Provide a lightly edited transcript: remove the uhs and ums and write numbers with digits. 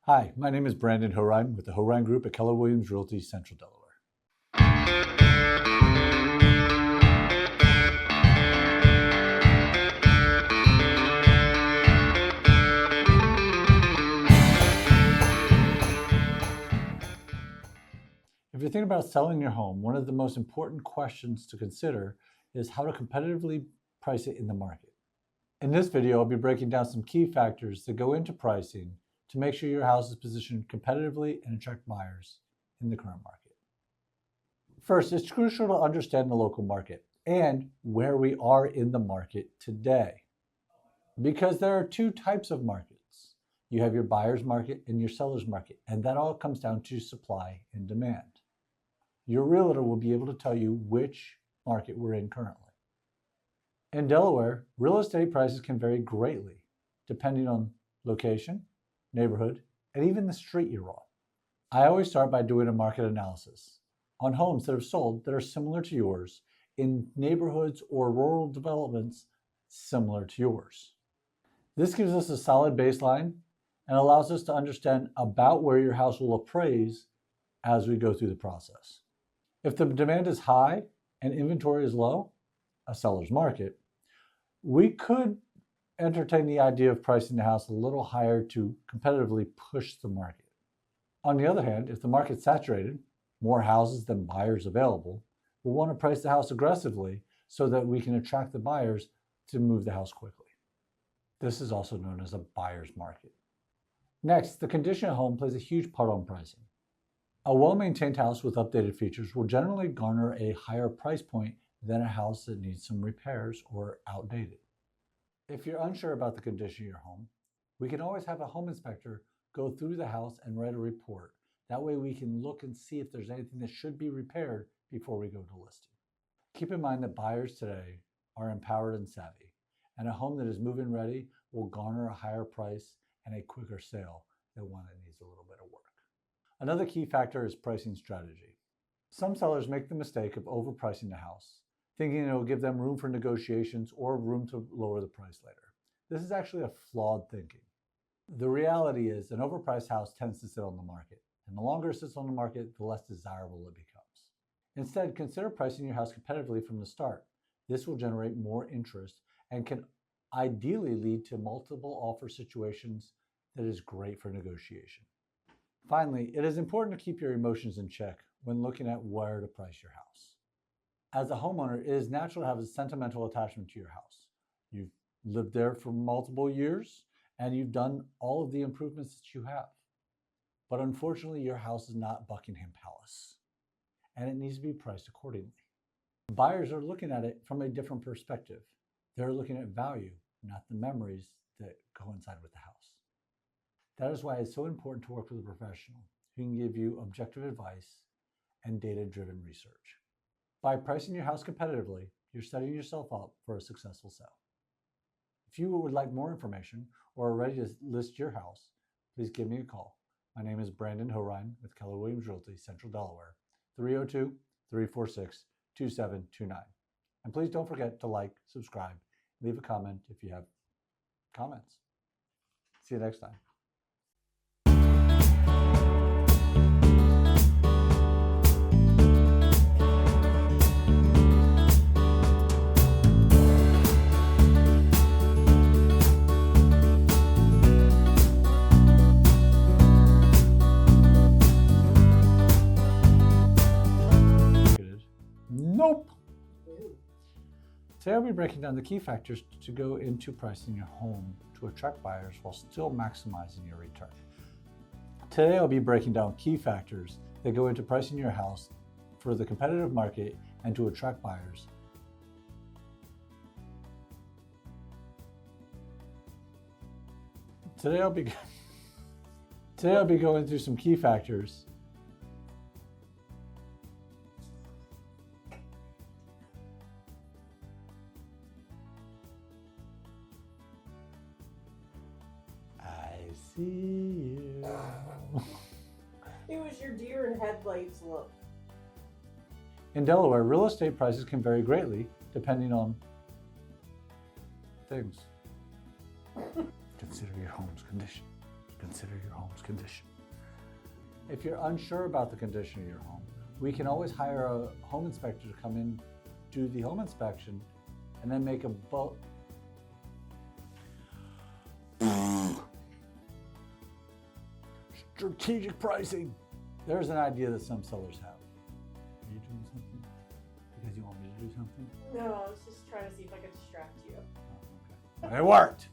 Hi, my name is Brandon Hohrein with the Hohrein Group at Keller Realty, Central Delaware. If you're thinking about selling your home, one of the most important questions to consider is how to competitively price it in the market. In this video, I'll be breaking down some key factors that go into pricing to make sure your house is positioned competitively and attract buyers in the current market. First, it's crucial to understand the local market and where we are in the market today. Because there are two types of markets. You have your buyer's market and your seller's market, and that all comes down to supply and demand. Your realtor will be able to tell you which market we're in currently. In Delaware, real estate prices can vary greatly depending on location, neighborhood, and even the street you're on. I always start by doing a market analysis on homes that have sold that are similar to yours in neighborhoods or rural developments similar to yours. This gives us a solid baseline and allows us to understand about where your house will appraise as we go through the process. If the demand is high and inventory is low, a seller's market, we could entertain the idea of pricing the house a little higher to competitively push the market. On the other hand, if the market's saturated, more houses than buyers available, we'll want to price the house aggressively so that we can attract the buyers to move the house quickly. This is also known as a buyer's market. Next, the condition of home plays a huge part on pricing. A well-maintained house with updated features will generally garner a higher price point than a house that needs some repairs or outdated. If you're unsure about the condition of your home, we can always have a home inspector go through the house and write a report. That way we can look and see if there's anything that should be repaired before we go to listing. Keep in mind that buyers today are empowered and savvy, and a home that is move-in ready will garner a higher price and a quicker sale than one that needs a little bit of work. Another key factor is pricing strategy. Some sellers make the mistake of overpricing the house, thinking it will give them room for negotiations or room to lower the price later. This is actually a flawed thinking. The reality is an overpriced house tends to sit on the market, and the longer it sits on the market, the less desirable it becomes. Instead, consider pricing your house competitively from the start. This will generate more interest and can ideally lead to multiple offer situations that is great for negotiation. Finally, it is important to keep your emotions in check when looking at where to price your house. As a homeowner, it is natural to have a sentimental attachment to your house. You've lived there for multiple years and you've done all of the improvements that you have. But unfortunately, your house is not Buckingham Palace and it needs to be priced accordingly. Buyers are looking at it from a different perspective. They're looking at value, not the memories that coincide with the house. That is why it's so important to work with a professional who can give you objective advice and data-driven research. By pricing your house competitively, you're setting yourself up for a successful sale. If you would like more information or are ready to list your house, please give me a call. My name is Brandon Hohrein with Keller Realty, Central Delaware, 302-346-2729. And please don't forget to like, subscribe, leave a comment if you have comments. See you next time. Nope. Today I'll be breaking down the key factors to go into pricing your home to attract buyers while still maximizing your return. Today I'll be breaking down key factors that go into pricing your house for the competitive market and to attract buyers. Today I'll be going through some key factors see you. It was your deer in headlights look. In Delaware, real estate prices can vary greatly depending on things. Consider your home's condition. consider your home's condition. If you're unsure about the condition of your home, we can always hire a home inspector to come in, do the home inspection, and then make a strategic pricing. There's an idea that some sellers have. Are you doing something? Because you want me to do something? No, I was just trying to see if I could distract you. Oh, okay. It worked.